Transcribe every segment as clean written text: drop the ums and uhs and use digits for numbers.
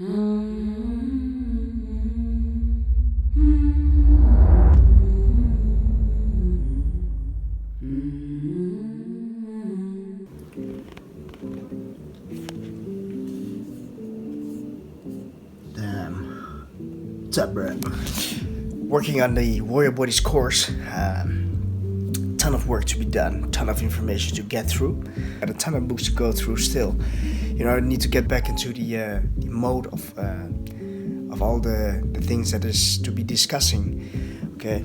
What's up, bro? Working on the Warrior Bodies course. Ton of work to be done, ton of information to get through, and a ton of books to go through still. You know, I need to get back into the mode of all the things that is to be discussing. Okay,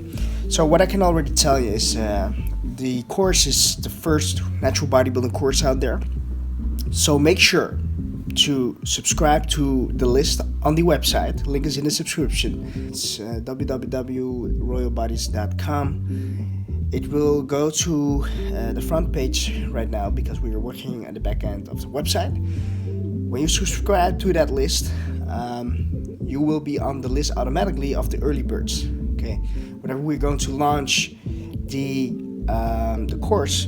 so what I can already tell you is the course is the first natural bodybuilding course out there. So make sure to subscribe to the list on the website. Link is in the subscription. It's www.royalbodies.com. It will go to the front page right now because we are working at the back end of the website. When you subscribe to that list, you will be on the list automatically of the early birds. Okay, whenever we're going to launch the course,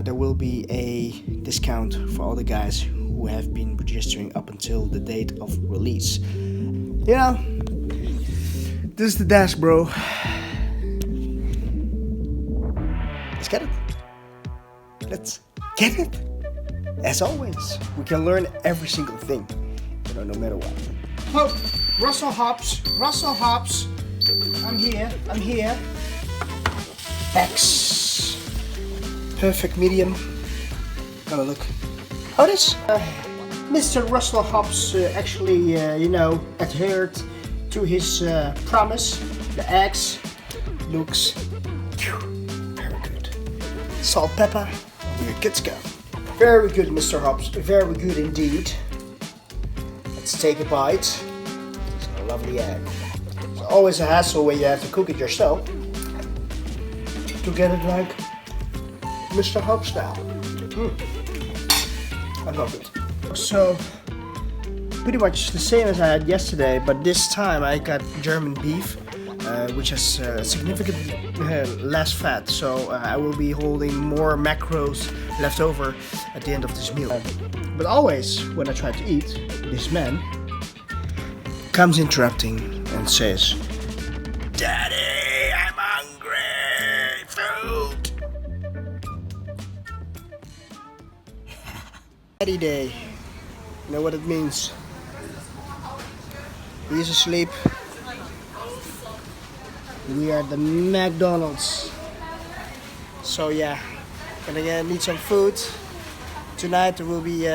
there will be a discount for all the guys who have been registering up until the date of release. You know, this is the dash, bro. Let's get it. Let's get it. As always, we can learn every single thing, you know, no matter what. Oh, Russell Hobbs. I'm here. X. Perfect medium. Gonna look. How this? Mr. Russell Hobbs actually, adhered to his promise. The X looks very good. Salt, pepper, we're good to go. Very good, Mr. Hobbs. Very good indeed. Let's take a bite. It's a lovely egg. It's always a hassle when you have to cook it yourself. To get it like Mr. Hobbs style. I love it. So, pretty much the same as I had yesterday, but this time I got German beef, which has significantly less fat. So I will be holding more macros left over at the end of this meal. But always, when I try to eat, this man comes interrupting and says, "Daddy, I'm hungry! Food!" Daddy day. You know what it means? He's asleep. We are at the McDonald's. So yeah, gonna need some food. Tonight we will be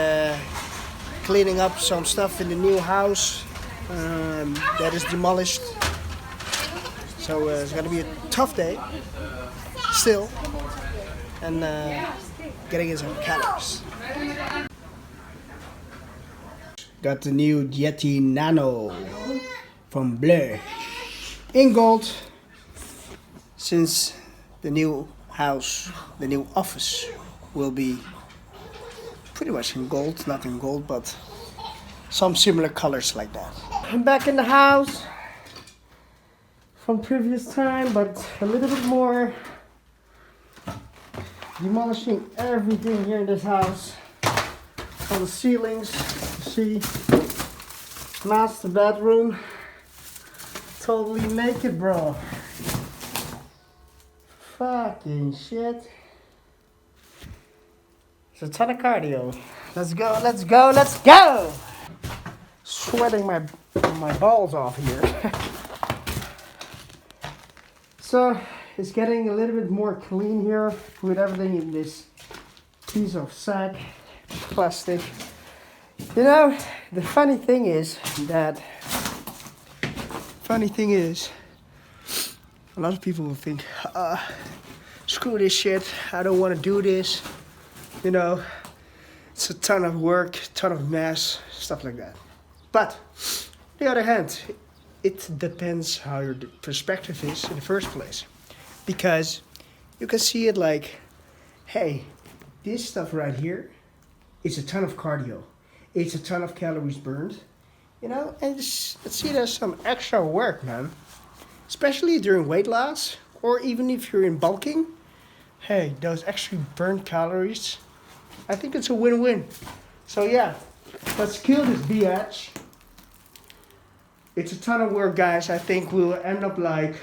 cleaning up some stuff in the new house that is demolished. So it's gonna be a tough day still, and getting in some calories. Got the new Yeti Nano from Bleu in gold. Since the new house, the new office will be pretty much in gold, not in gold, but some similar colors like that. I'm back in the house from previous time, but a little bit more. Demolishing everything here in this house. On the ceilings, see, master bedroom, totally naked, bro. Fucking shit. It's a ton of cardio. Let's go. Sweating my balls off here. So it's getting a little bit more clean here. Put everything in this piece of sack. Plastic. You know, the funny thing is, a lot of people will think, screw this shit, I don't want to do this. You know, it's a ton of work, ton of mess, stuff like that. But, on the other hand, it depends how your perspective is in the first place. Because you can see it like, hey, this stuff right here, it's a ton of cardio. It's a ton of calories burned. You know, and let's see there's some extra work, man. Especially during weight loss, or even if you're in bulking. Hey, those extra burned calories, I think it's a win-win. So yeah, let's kill this biatch. It's a ton of work, guys. I think we'll end up like,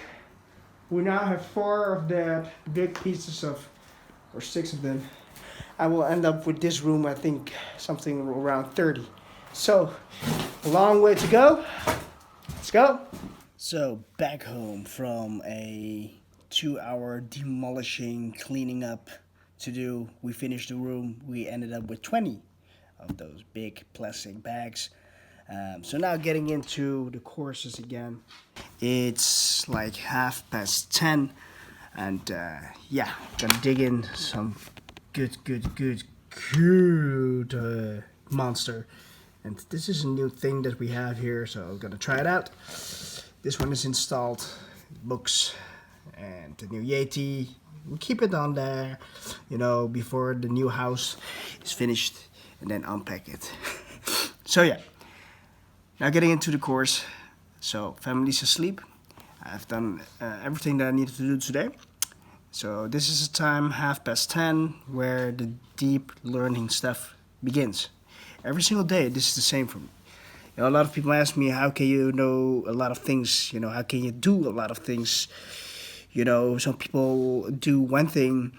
we now have 4 of the big pieces of, or 6 of them. I will end up with this room, I think something around 30. So, a long way to go. Let's go. So, back home from a 2-hour demolishing, cleaning up to do. We finished the room. We ended up with 20 of those big plastic bags. So now getting into the courses again. It's like 10:30, and yeah, gonna dig in some good monster. And this is a new thing that we have here, so I'm gonna try it out. This one is installed, books, and the new Yeti. We keep it on there, you know, before the new house is finished, and then unpack it. So yeah, now getting into the course. So family's asleep. I've done everything that I needed to do today. So this is the time, 10:30, where the deep learning stuff begins. Every single day, this is the same for me. You know, a lot of people ask me, how can you know a lot of things? You know, how can you do a lot of things? You know, some people do one thing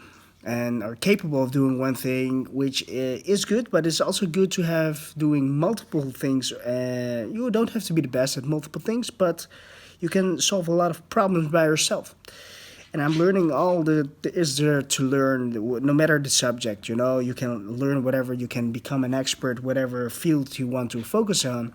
and are capable of doing one thing, which is good, but it's also good to have doing multiple things. You don't have to be the best at multiple things, but you can solve a lot of problems by yourself. And I'm learning all there is there to learn, no matter the subject. You know, you can learn whatever, you can become an expert, whatever field you want to focus on.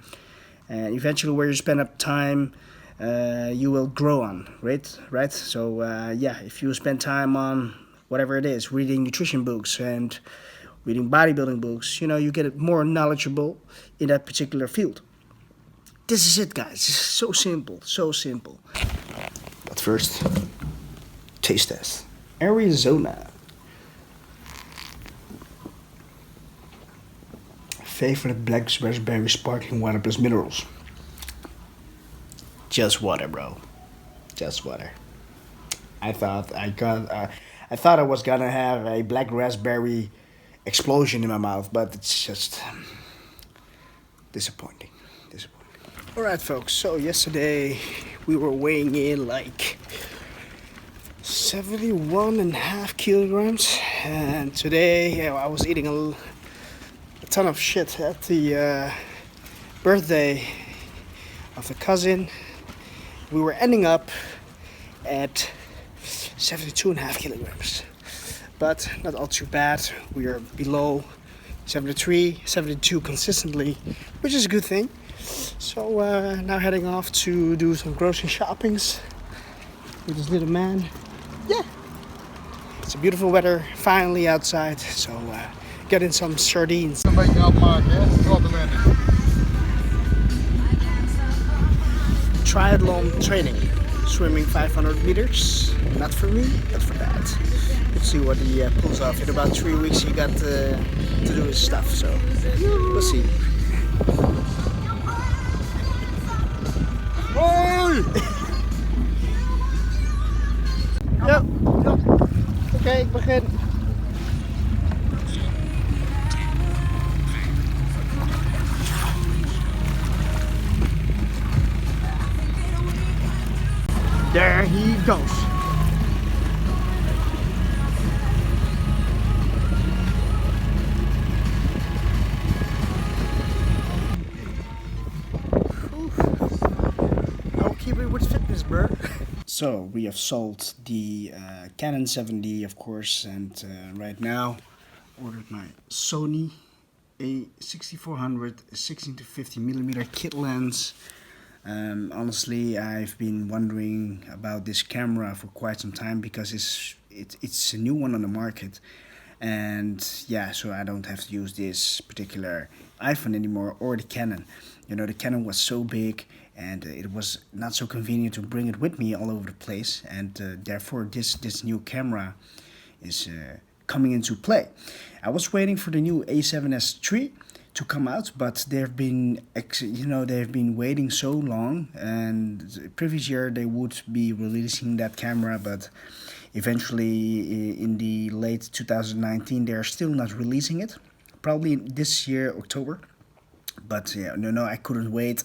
And eventually where you spend up time, you will grow on, right? So yeah, if you spend time on whatever it is, reading nutrition books and reading bodybuilding books, you know, you get more knowledgeable in that particular field. This is it, guys. It's so simple, so simple. But first, taste test. Arizona. Favorite black raspberry sparkling water plus minerals. Just water, bro. Just water. I thought I was gonna have a black raspberry explosion in my mouth, but it's just disappointing. Alright, folks, so yesterday we were weighing in like 71.5 kilograms, and today I was eating a ton of shit at the birthday of a cousin. We were ending up at 72.5 kilograms, but not all too bad. We are below 73, 72 consistently, which is a good thing. So now heading off to do some grocery shoppings with this little man. Yeah, it's a beautiful weather finally outside, so getting some sardines. Triathlon training, swimming 500 meters, not for me, but for Dad. Let's see what he pulls off. In about 3 weeks he got to do his stuff, so we'll see. Ja. Oké, ik begin. There he goes. I'll keep it with fitness, bro. So we have sold the Canon 7D, of course, and right now ordered my Sony A6400 16-50mm kit lens. Honestly, I've been wondering about this camera for quite some time because it's a new one on the market, and yeah, so I don't have to use this particular iPhone anymore or the Canon. You know, the Canon was so big and it was not so convenient to bring it with me all over the place, and therefore this new camera is coming into play. I was waiting for the new A7S III to come out, but they've been waiting so long, and previous year they would be releasing that camera, but eventually in the late 2019 they're still not releasing it, probably this year October. But yeah, no, I couldn't wait,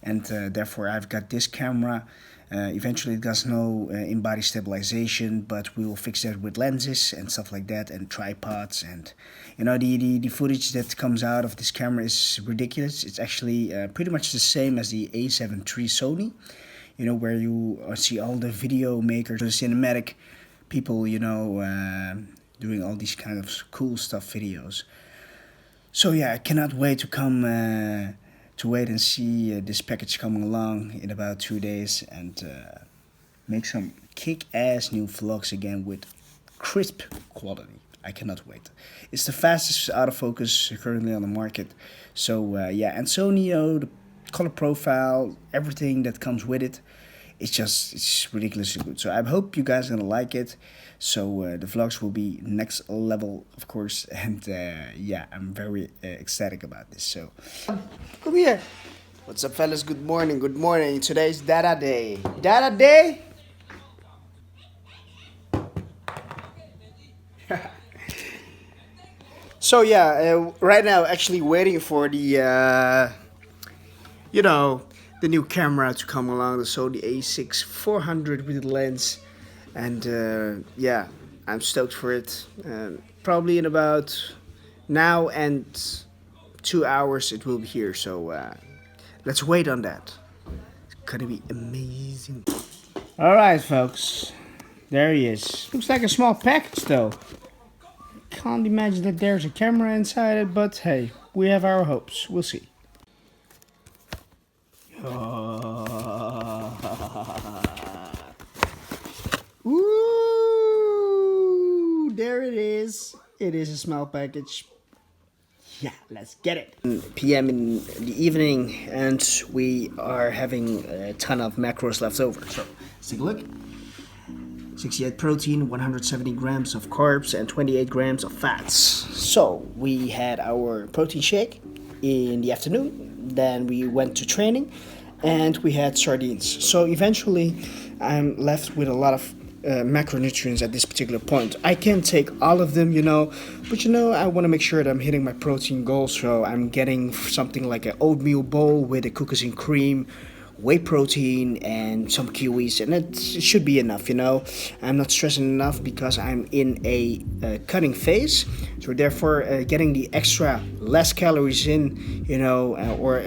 and therefore I've got this camera. Eventually it does no in-body stabilization, but we will fix that with lenses and stuff like that, and tripods. And you know, the footage that comes out of this camera is ridiculous. It's actually pretty much the same as the A7 III Sony, you know, where you see all the video makers, the cinematic people, you know, doing all these kind of cool stuff videos. So yeah, I cannot wait to wait and see this package coming along in about 2 days, and make some kick-ass new vlogs again with crisp quality. I cannot wait. It's the fastest autofocus currently on the market. So yeah, and Sony, you know, the color profile, everything that comes with it, it's ridiculously good. So I hope you guys are gonna like it. So the vlogs will be next level, of course, and yeah, I'm very ecstatic about this. So Come here. What's up, fellas? Good morning. Good morning. Today's Data Day. Data Day. So yeah, right now actually waiting for the you know, the new camera to come along, the Sony A6 400 with the lens, and yeah, I'm stoked for it. Probably in about now and 2 hours it will be here, so let's wait on that. It's gonna be amazing. alright folks, there he is. Looks like a small package though. Can't imagine that there's a camera inside it, but hey, we have our hopes. We'll see. Ooh, there it is. It is a small package. Yeah, let's get it. PM in the evening, and we are having a ton of macros left over. So let's take a look. 68 protein, 170 grams of carbs, and 28 grams of fats. So we had our protein shake in the afternoon. Then we went to training, and we had sardines. So eventually, I'm left with a lot of macronutrients at this particular point. I can't take all of them, you know, but you know, I want to make sure that I'm hitting my protein goals. So I'm getting something like an oatmeal bowl with the cookies and cream, whey protein, and some kiwis, and it should be enough, you know. I'm not stressing enough because I'm in a cutting phase, so therefore getting the extra less calories in, you know, or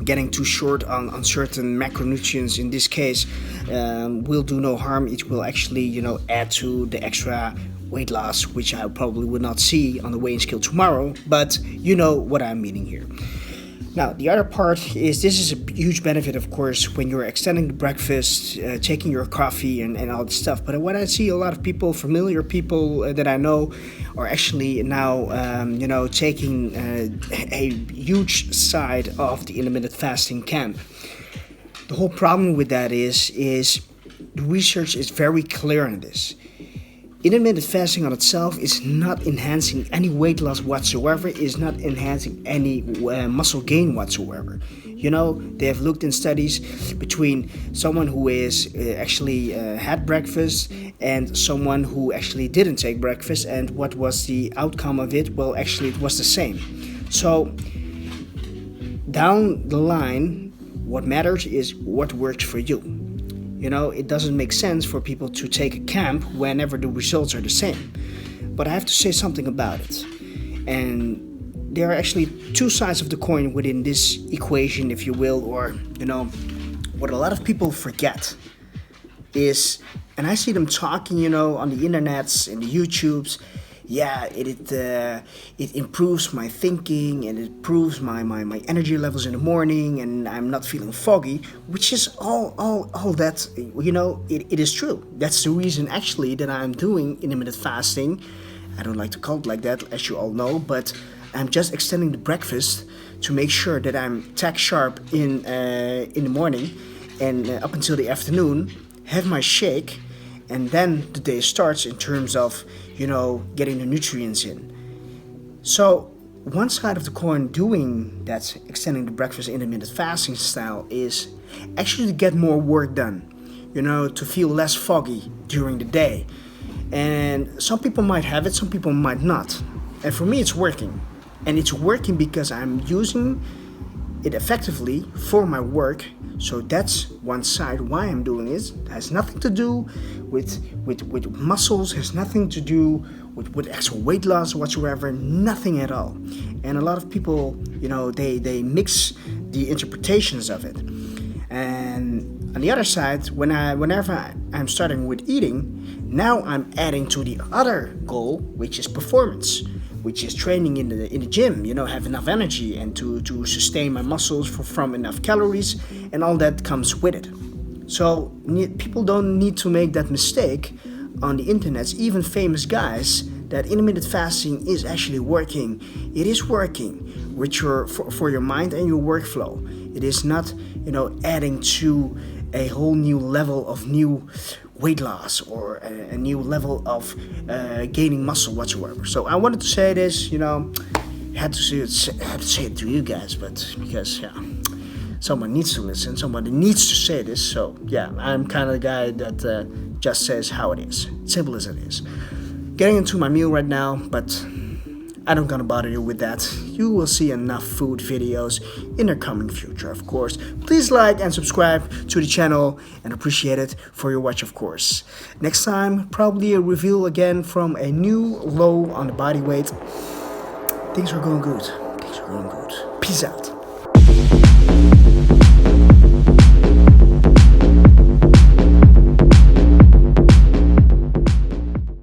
getting too short on certain macronutrients in this case will do no harm. It will actually, you know, add to the extra weight loss, which I probably would not see on the weighing scale tomorrow, but you know what I'm meaning here. Now, the other part is, this is a huge benefit, of course, when you're extending the breakfast, taking your coffee and all this stuff. But what I see a lot of people, familiar people that I know, are actually now, you know, taking a huge side of the intermittent fasting camp. The whole problem with that is the research is very clear on this. Intermittent fasting on itself is not enhancing any weight loss whatsoever, is not enhancing any muscle gain whatsoever. You know, they have looked in studies between someone who is actually had breakfast and someone who actually didn't take breakfast, and what was the outcome of it? Well, actually it was the same. So down the line, what matters is what works for you. You know, it doesn't make sense for people to take a camp whenever the results are the same. But I have to say something about it. And there are actually two sides of the coin within this equation, if you will, or, you know, what a lot of people forget is, and I see them talking, you know, on the internets, in the YouTubes, yeah, it improves my thinking, and it improves my energy levels in the morning, and I'm not feeling foggy, which is all that, you know, it is true. That's the reason actually that I'm doing intermittent fasting. I don't like to call it like that, as you all know, but I'm just extending the breakfast to make sure that I'm tack sharp in the morning, and up until the afternoon, have my shake, and then the day starts in terms of, you know, getting the nutrients in. So one side of the coin doing that, extending the breakfast intermittent fasting style, is actually to get more work done, you know, to feel less foggy during the day. And some people might have it, some people might not. And for me, it's working. And it's working because I'm using it effectively for my work. So that's one side why I'm doing this. It has nothing to do with muscles, has nothing to do with actual weight loss whatsoever, nothing at all. And a lot of people, you know, they mix the interpretations of it. And on the other side, whenever I'm starting with eating, now I'm adding to the other goal, which is performance, which is training in the gym, you know, have enough energy and to sustain my muscles from enough calories, and all that comes with it. So people don't need to make that mistake on the internet, even famous guys, that intermittent fasting is actually working. It is working with for your mind and your workflow. It is not, you know, adding to a whole new level of new weight loss or a new level of gaining muscle whatsoever. So I wanted to say this, you know, I had to say it to you guys, but because someone needs to listen, somebody needs to say this. So yeah, I'm kind of the guy that just says how it is, simple as it is. Getting into my meal right now, but I don't gonna bother you with that. You will see enough food videos in the coming future, of course. Please like and subscribe to the channel and appreciate it for your watch, of course. Next time, probably a review again from a new low on the body weight. Things are going good. Things are going good. Peace out.